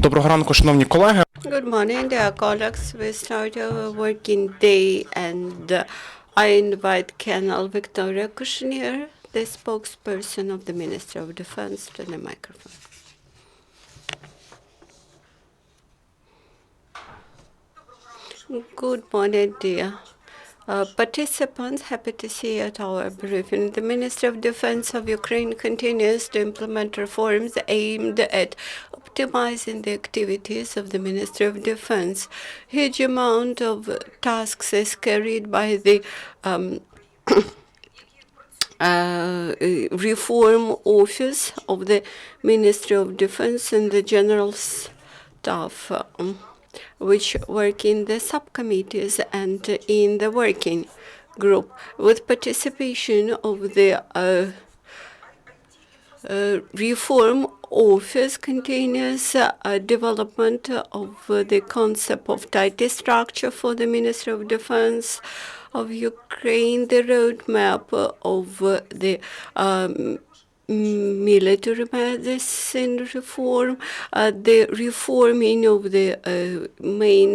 Доброго ранку, шановні колеги. Good morning, dear colleagues. We start our working day, and I invite Colonel Victiria Kushnir, the spokesperson of the Ministry of Defense, to the microphone. Good morning, dear participants. Happy to see you at our briefing. The Ministry of Defense of Ukraine continues to implement reforms aimed at optimizing the activities of the Ministry of Defense. Huge amount of tasks is carried by the Reform Office of the Ministry of Defense and the General Staff, which work in the subcommittees and in the working group, with participation of the Reform Office continuous development of the concept of tighter structure for the Ministry of Defense of Ukraine, the roadmap of the military medicine reform, the reforming of the main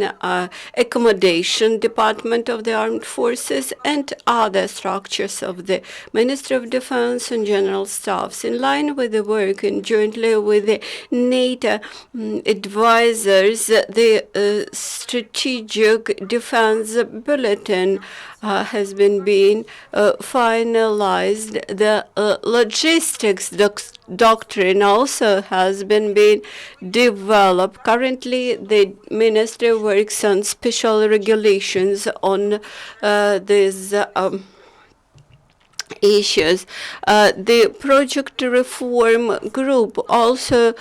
accommodation department of the armed forces, and other structures of the Ministry of Defense and General Staffs. In line with the work and jointly with the NATO advisors, the Strategic Defense Bulletin has been being finalized. The logistics doctrine also has been being developed. Currently, the ministry works on special regulations on these issues. The project reform group also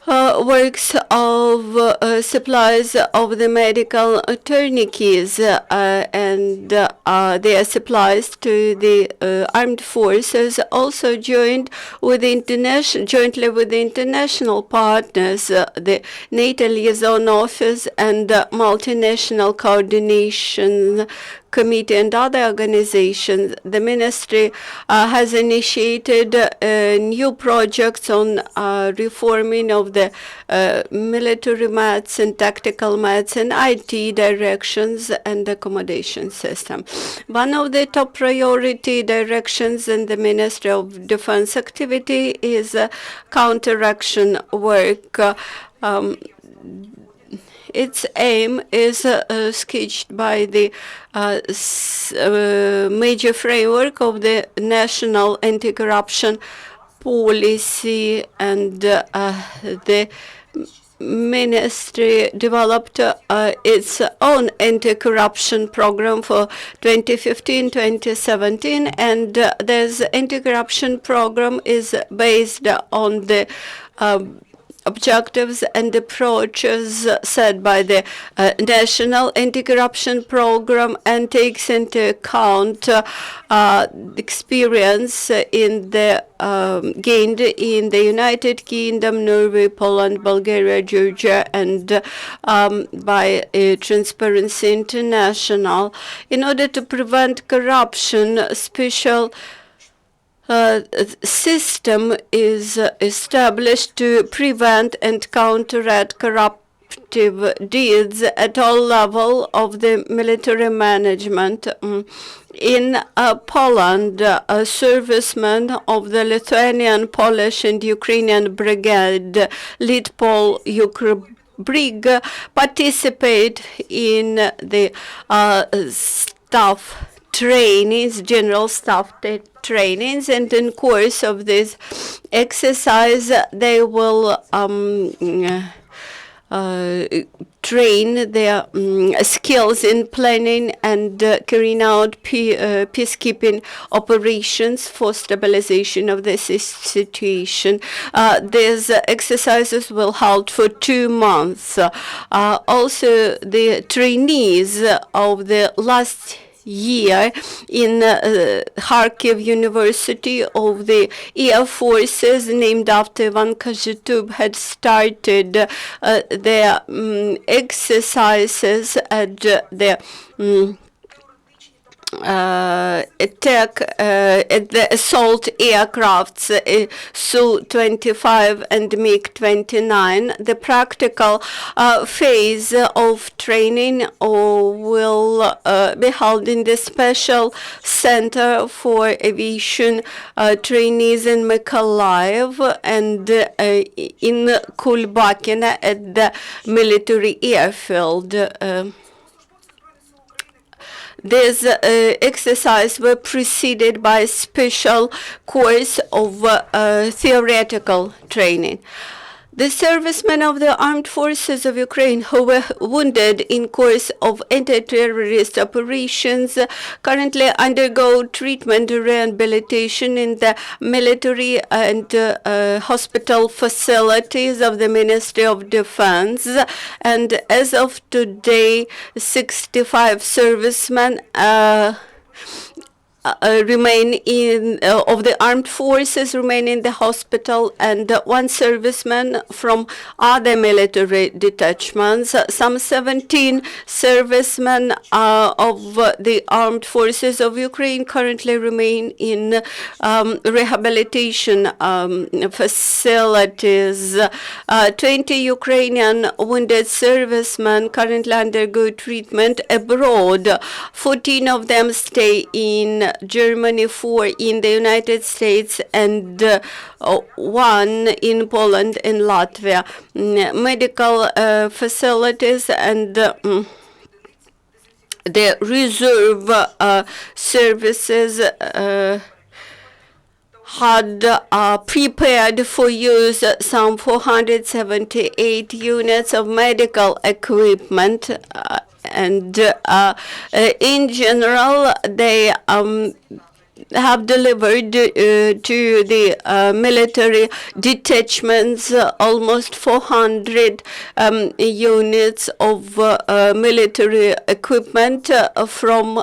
works of supplies of the medical tourniquets and their supplies to the armed forces, also jointly with the international partners, the NATO Liaison Office and Multinational Coordination Committee and other organizations. The ministry has initiated new projects on reforming of the military maths and tactical maths and IT directions and accommodation system. One of the top priority directions in the Ministry of Defense activity is counteraction work. Its aim is sketched by the major framework of the national anti-corruption policy, and the ministry developed its own anti-corruption program for 2015-2017, and this anti-corruption program is based on the objectives and approaches set by the National Anti-Corruption Program and takes into account experience in the gained in the United Kingdom, Norway, Poland, Bulgaria, Georgia, and by Transparency International. In order to prevent corruption, special system is established to prevent and counteract corruptive deeds at all levels of the military management. In Poland, a serviceman of the Lithuanian, Polish, and Ukrainian brigade, Litpol Brig, participate in the staff trainings, general staff trainings, and in course of this exercise they will train their skills in planning and carrying out peacekeeping operations for stabilization of the situation. These exercises will hold for 2 months. Also, the trainees of the last year in Kharkiv University of the Air Forces, named after Ivan Kozytub, had started their exercises at the attack at the assault aircrafts Su-25 and MiG-29. The practical phase of training will be held in the Special Center for Aviation Trainees in Mykolaiv and in Kulbakina at the military airfield. This exercise were preceded by a special course of theoretical training. The servicemen of the armed forces of Ukraine who were wounded in course of anti-terrorist operations currently undergo treatment and rehabilitation in the military and hospital facilities of the Ministry of Defense. And as of today, 65 servicemen remain in of the armed forces remain in the hospital, and one serviceman from other military detachments. Some 17 servicemen of the armed forces of Ukraine currently remain in rehabilitation facilities. 20 Ukrainian wounded servicemen currently undergo treatment abroad. 14 of them stay in Germany, 4 in the United States, and 1 in Poland and Latvia. Medical facilities and the reserve services had prepared for use some 478 units of medical equipment, and in general, they have delivered to the military detachments almost 400 units of military equipment from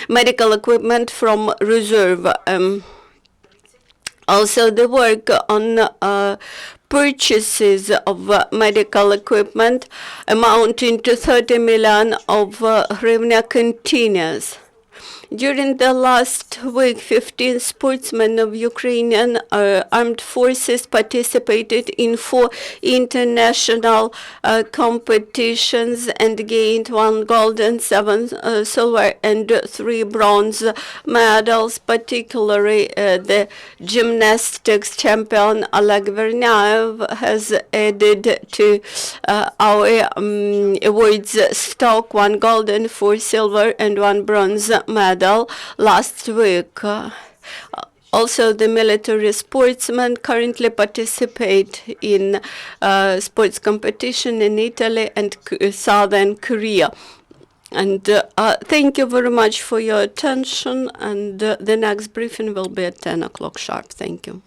medical equipment from reserve. Also, the work on purchases of medical equipment amounting to 30 million of hryvnia continues. During the last week, 15 sportsmen of Ukrainian armed forces participated in 4 international competitions and gained 1 gold and 7 silver and 3 bronze medals. Particularly, the gymnastics champion Oleg Vernayev has added to our awards stock 1 gold and 4 silver and 1 bronze medal last week. Also, the military sportsmen currently participate in sports competition in Italy and Southern Korea. And thank you very much for your attention, and the next briefing will be at 10 o'clock sharp. Thank you.